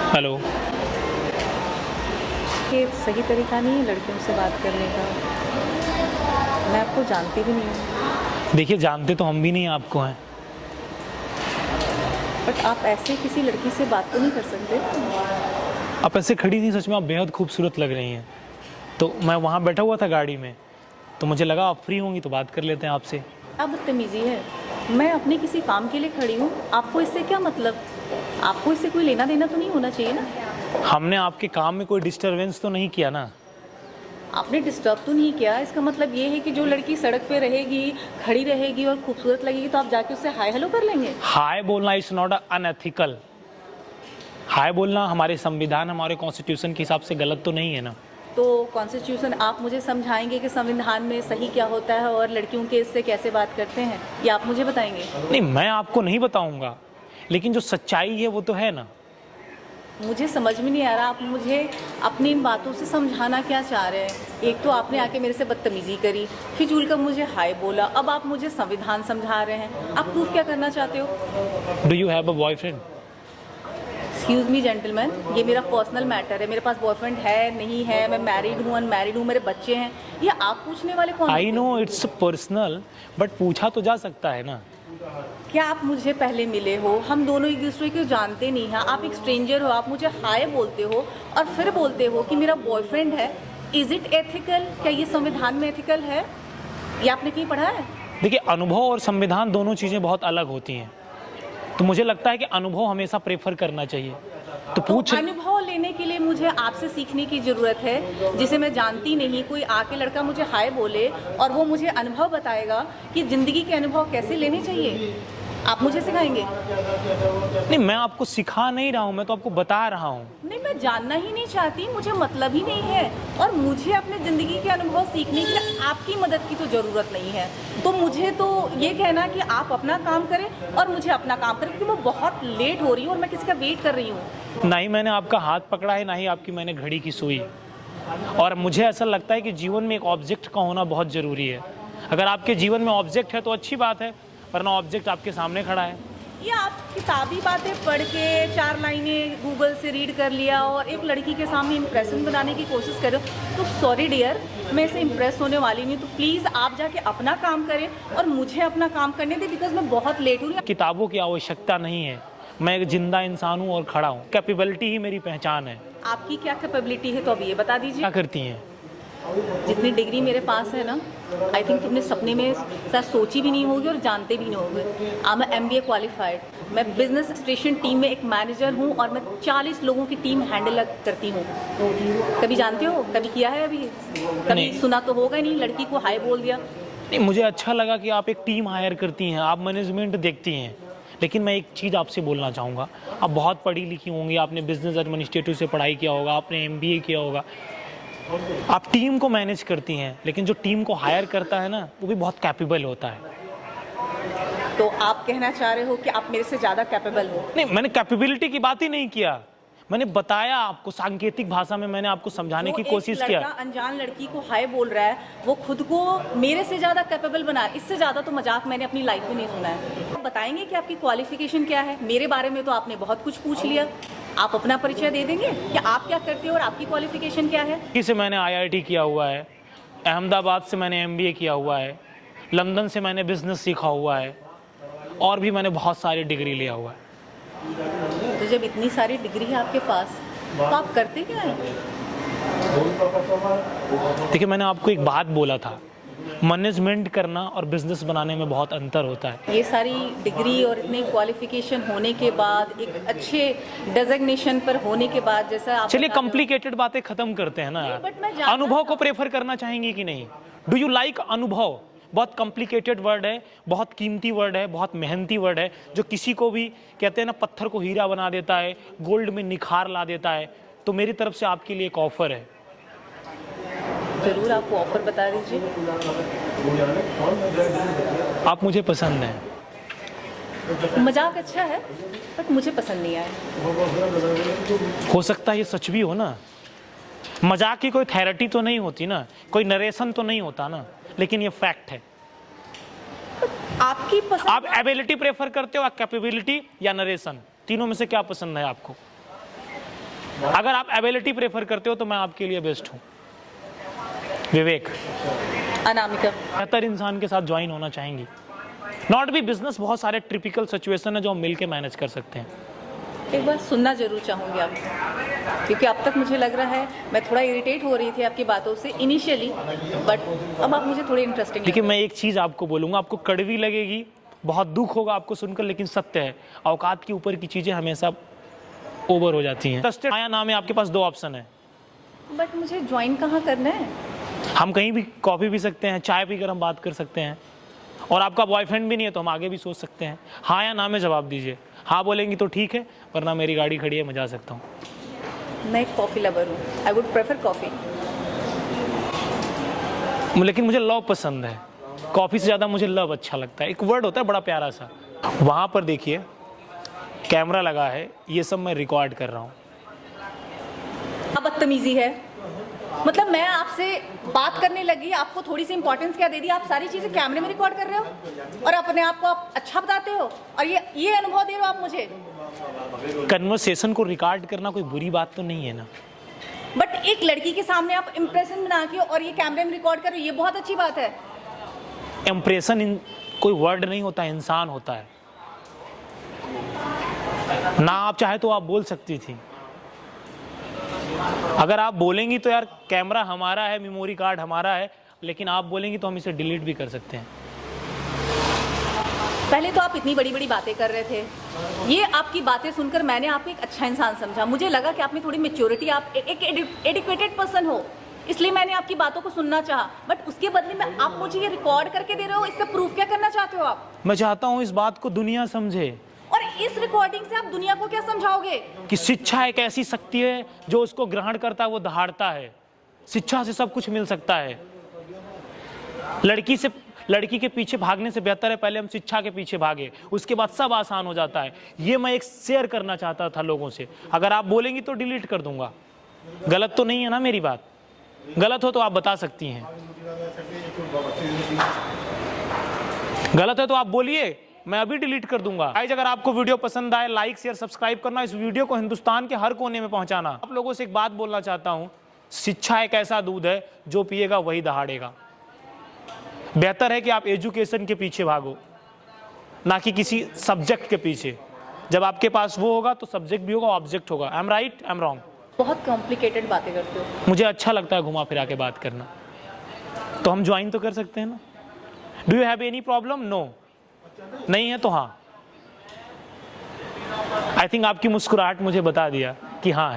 Hello. ये सही तरीका नहीं है लड़कियों से बात करने का। मैं आपको जानती भी नहीं हूँ। देखिए, जानते तो हम भी नहीं आपको हैं। बट आप ऐसे किसी लड़की से बात तो नहीं कर सकते। आप ऐसे खड़ी थी, सच में आप बेहद खूबसूरत लग रही हैं। तो मैं वहाँ बैठा हुआ था गाड़ी में, तो मुझे लगा आप फ्री होंगी तो बात कर लेते हैं आपसे। क्या बदतमीजी है। मैं अपने किसी काम के लिए खड़ी हूँ, आपको इससे क्या मतलब? आपको इससे कोई लेना देना तो नहीं होना चाहिए ना। हमने आपके काम में कोई डिस्टरबेंस तो नहीं किया ना। आपने डिस्टर्ब तो नहीं किया, इसका मतलब ये है कि जो लड़की सड़क पे रहेगी, खड़ी रहेगी और खूबसूरत लगेगी तो आप जाके उससे हाय हेलो कर लेंगे। हाय बोलना इज नॉट अनएथिकल। हाय बोलना हमारे संविधान, हमारे कॉन्स्टिट्यूशन के हिसाब से गलत तो नहीं है ना। तो कॉन्स्टिट्यूशन आप मुझे समझाएंगे कि संविधान में सही क्या होता है और लड़कियों के इससे कैसे बात करते हैं, या आप मुझे बताएंगे? नहीं, मैं आपको नहीं बताऊंगा, लेकिन जो सच्चाई है वो तो है ना। मुझे समझ में नहीं आ रहा आप मुझे अपनी इन बातों से समझाना क्या चाह रहे हैं। एक तो आपने आके मेरे से बदतमीजी करी, फिजूल का मुझे हाय बोला, अब आप मुझे संविधान समझा रहे हैं। आप प्रूफ क्या करना चाहते हो? Do you have a boyfriend? Excuse me gentleman, ये मेरा पर्सनल मैटर है। मेरे पास बॉयफ्रेंड है नहीं है, मैं मैरिड हूँ अनमैरिड हूँ, मेरे बच्चे हैं, ये आप पूछने वाले कौन? I know it's personal, but पूछा तो जा सकता है ना। क्या आप मुझे पहले मिले हो? हम दोनों एक दूसरे को जानते नहीं हैं। आप एक स्ट्रेंजर हो, आप मुझे हाय बोलते हो और फिर बोलते हो कि मेरा बॉयफ्रेंड है। Is it ethical? क्या ये संविधान में एथिकल है? ये आपने कहीं पढ़ा है? देखिए, अनुभव और संविधान दोनों चीज़ें बहुत अलग होती हैं, तो मुझे लगता है कि अनुभव हमेशा प्रेफर करना चाहिए। तो पूछ अनुभव लेने के लिए मुझे आपसे सीखने की ज़रूरत है, जिसे मैं जानती नहीं। कोई आके लड़का मुझे हाय बोले और वो मुझे अनुभव बताएगा कि ज़िंदगी के अनुभव कैसे लेने चाहिए। आप मुझे सिखाएंगे? नहीं, मैं आपको सिखा नहीं रहा हूँ, मैं तो आपको बता रहा हूँ। नहीं, मैं जानना ही नहीं चाहती, मुझे मतलब ही नहीं है। और मुझे अपने ज़िंदगी के अनुभव सीखने के लिए आपकी मदद की तो ज़रूरत नहीं है। तो मुझे तो ये कहना कि आप अपना काम करें और मुझे अपना काम करें, क्योंकि मैं बहुत लेट हो रही हूँ और मैं किसी का वेट कर रही हूँ। ना ही मैंने आपका हाथ पकड़ा है, ना ही आपकी मैंने घड़ी की सुई। और मुझे ऐसा लगता है कि जीवन में एक ऑब्जेक्ट का होना बहुत ज़रूरी है। अगर आपके जीवन में ऑब्जेक्ट है तो अच्छी बात है, वरना ऑब्जेक्ट आपके सामने खड़ा है। ये आप किताबी बातें पढ़ के 4 लाइनें गूगल से रीड कर लिया और एक लड़की के सामने इम्प्रेशन बनाने की कोशिश कर रहे हो, तो सॉरी डियर, मैं इससे इम्प्रेस होने वाली नहीं। तो प्लीज़ आप जाके अपना काम करें और मुझे अपना काम करने दें, बिकॉज मैं बहुत लेट हूँ। किताबों की आवश्यकता नहीं है, मैं एक जिंदा इंसान हूँ और खड़ा हूँ। कैपेबिलिटी ही मेरी पहचान है। आपकी क्या कैपेबिलिटी है तो अब ये बता दीजिए। क्या करती हैं? जितनी डिग्री मेरे पास है ना, आई थिंक तुमने सपने में शायद सोची भी नहीं होगी और जानते भी नहीं होगे। I am MBA qualified. मैं बिजनेस स्टेशन टीम में एक मैनेजर हूँ और मैं 40 लोगों की टीम हैंडल करती हूँ। कभी जानते हो? कभी किया है? अभी कभी नहीं। सुना तो होगा ही नहीं, लड़की को हाय बोल दिया। नहीं, मुझे अच्छा लगा कि आप एक टीम हायर करती हैं, आप मैनेजमेंट देखती हैं। लेकिन मैं एक चीज़ आपसे बोलना चाहूँगा, आप बहुत पढ़ी लिखी होंगी, आपने बिजनेस एडमिनिस्ट्रेटिव से पढ़ाई किया होगा, आपने MBA किया होगा, आप टीम को मैनेज करती हैं। लेकिन जो टीम को हायर करता है ना, वो भी बहुत कैपेबल होता है। तो आप कहना चाह रहे हो कि आप मेरे से ज़्यादा कैपेबल हो? नहीं, मैंने कैपेबिलिटी की बात ही नहीं किया, मैंने बताया आपको, सांकेतिक भाषा में मैंने आपको समझाने की कोशिश किया। अनजान लड़की को हाय बोल रहा है, वो खुद को मेरे से ज़्यादा कैपेबल बना, इससे ज़्यादा तो मजाक मैंने अपनी लाइफ में नहीं सुना है। आप बताएंगे कि आपकी क्वालिफिकेशन क्या है? मेरे बारे में तो आपने बहुत कुछ पूछ लिया, आप अपना परिचय दे देंगे कि आप क्या करते हो और आपकी क्वालिफिकेशन क्या है? से मैंने IIT किया हुआ है, अहमदाबाद से मैंने MBA किया हुआ है, लंदन से मैंने बिजनेस सीखा हुआ है, और भी मैंने बहुत सारी डिग्री लिया हुआ है। तो जब इतनी सारी डिग्री है आपके पास, तो आप करते क्या हैं? देखिए, मैंने आपको एक बात बोला था, मैनेजमेंट करना और बिजनेस बनाने में बहुत अंतर होता है। ये सारी डिग्री और इतनी क्वालिफिकेशन होने के बाद, एक अच्छे डेजिग्नेशन पर होने के बाद, जैसा आप चलिए कॉम्प्लिकेटेड बातें खत्म करते हैं ना यार। अनुभव को प्रेफर करना चाहेंगी कि नहीं? डू यू लाइक अनुभव? बहुत कॉम्प्लिकेटेड वर्ड है, बहुत कीमती वर्ड है, बहुत मेहनती वर्ड है, जो किसी को भी कहते हैं ना, पत्थर को हीरा बना देता है, गोल्ड में निखार ला देता है। तो मेरी तरफ से आपके लिए एक ऑफर है। जरूर, आपको ऑफर बता दीजिए। आप मुझे पसंद हैं। मजाक अच्छा है, बट मुझे पसंद नहीं आया। हो सकता है ये सच भी हो ना। मजाक की कोई थेरेटी तो नहीं होती ना, कोई नरेशन तो नहीं होता ना, लेकिन ये फैक्ट है। आपकी पसंद। आप एबिलिटी प्रेफर करते हो, कैपेबिलिटी या नरेशन? तीनों में से क्या पसंद है आपको? अगर आप एबिलिटी प्रेफर करते हो तो मैं आपके लिए बेस्ट हूँ। विवेक, अनामिका। बेहतर इंसान के साथ ज्वाइन होना चाहेंगी। नॉट भी बिजनेस, बहुत सारे ट्रिपिकल सिचुएशन है जो हम मिलके मैनेज कर सकते हैं। एक बार सुनना जरूर चाहूँगी आप, क्योंकि अब तक मुझे लग रहा है मैं थोड़ा इरिटेट हो रही थी आपकी बातों से इनिशियली, बट अब आप मुझे थोड़ी इंटरेस्टिंग। देखिए, मैं एक चीज़ आपको बोलूँगा, आपको कड़वी लगेगी, बहुत दुख होगा आपको सुनकर, लेकिन सत्य है, औकात के ऊपर की चीज़ें हमेशा ओवर हो जाती हैं। ट्रस्टेड आया नाम है, आपके पास 2 ऑप्शन है। बट मुझे ज्वाइन कहाँ करना है? हम कहीं भी कॉफ़ी पी सकते हैं, चाय पीकर हम बात कर सकते हैं, और आपका बॉयफ्रेंड भी नहीं है तो हम आगे भी सोच सकते हैं। हाँ या ना में जवाब दीजिए। हाँ बोलेंगी तो ठीक है, वरना मेरी गाड़ी खड़ी है, मैं जा सकता हूँ। मैं एक कॉफ़ी लवर हूँ, आई वुड प्रेफर कॉफ़ी। लेकिन मुझे लव पसंद है, कॉफ़ी से ज़्यादा मुझे लव अच्छा लगता है। एक वर्ड होता है बड़ा प्यारा सा। वहाँ पर देखिए कैमरा लगा है, ये सब मैं रिकॉर्ड कर रहा हूँ। अब बदतमीजी है, मतलब मैं आपसे बात करने लगी, आपको थोड़ी सी इंपॉर्टेंस क्या दे दी, आप सारी चीज़ें कैमरे में रिकॉर्ड कर रहे हो और अपने आप को आप अच्छा बताते हो, और ये अनुभव दे रहे हो आप मुझे। कन्वर्सेशन को रिकॉर्ड करना कोई बुरी बात तो नहीं है ना, बट एक लड़की के सामने आप इम्प्रेशन बना के और ये कैमरे में रिकॉर्ड कर रहे हो, ये बहुत अच्छी बात है। इम्प्रेशन कोई वर्ड नहीं होता, इंसान होता है ना। आप चाहे तो आप बोल सकती थी, अगर आप बोलेंगी तो यार कैमरा हमारा है, मेमोरी कार्ड हमारा है, लेकिन आप बोलेंगी तो हम इसे डिलीट भी कर सकते हैं। पहले तो आप इतनी बड़ी बड़ी बातें कर रहे थे, ये आपकी बातें सुनकर मैंने आपको एक अच्छा इंसान समझा, मुझे लगा कि आप में थोड़ी मेच्योरिटी, आप एक एडुकेटेड पर्सन हो, इसलिए मैंने आपकी बातों को सुनना चाहा। बट उसके बदले में आप मुझे ये रिकॉर्ड करके दे रहे हो, इससे प्रूफ क्या करना चाहते हो आप? मैं चाहता हूँ इस बात को दुनिया समझे। और इस रिकॉर्डिंग से आप दुनिया को क्या समझाओगे? कि शिक्षा एक ऐसी शक्ति है जो उसको ग्रहण करता है वो दहाड़ता है। शिक्षा से सब कुछ मिल सकता है। लड़की के पीछे भागने से बेहतर है पहले हम शिक्षा के पीछे भागे, उसके बाद सब आसान हो जाता है। ये मैं एक शेयर करना चाहता था लोगों से। अगर आप बोलेंगी तो डिलीट कर दूंगा। गलत तो नहीं है ना मेरी बात? गलत हो तो आप बता सकती हैं, गलत है तो आप बोलिए, मैं अभी डिलीट कर दूंगा। गाइस, अगर आपको वीडियो पसंद आए, लाइक शेयर सब्सक्राइब करना, इस वीडियो को हिंदुस्तान के हर कोने में पहुंचाना। आप लोगों से एक बात बोलना चाहता हूं, शिक्षा एक ऐसा दूध है जो पिएगा वही दहाड़ेगा। बेहतर है कि आप एजुकेशन के पीछे भागो, ना कि किसी सब्जेक्ट के पीछे। जब आपके पास वो होगा तो सब्जेक्ट भी होगा, ऑब्जेक्ट होगा। I am right, I am wrong? बहुत कॉम्प्लिकेटेड बातें करते हो। मुझे अच्छा लगता है घुमा फिरा के बात करना, तो हम ज्वाइन तो कर सकते हैं ना। Do you have any problem? No, नहीं है तो हाँ। आई थिंक आपकी मुस्कुराहट मुझे बता दिया कि हाँ है।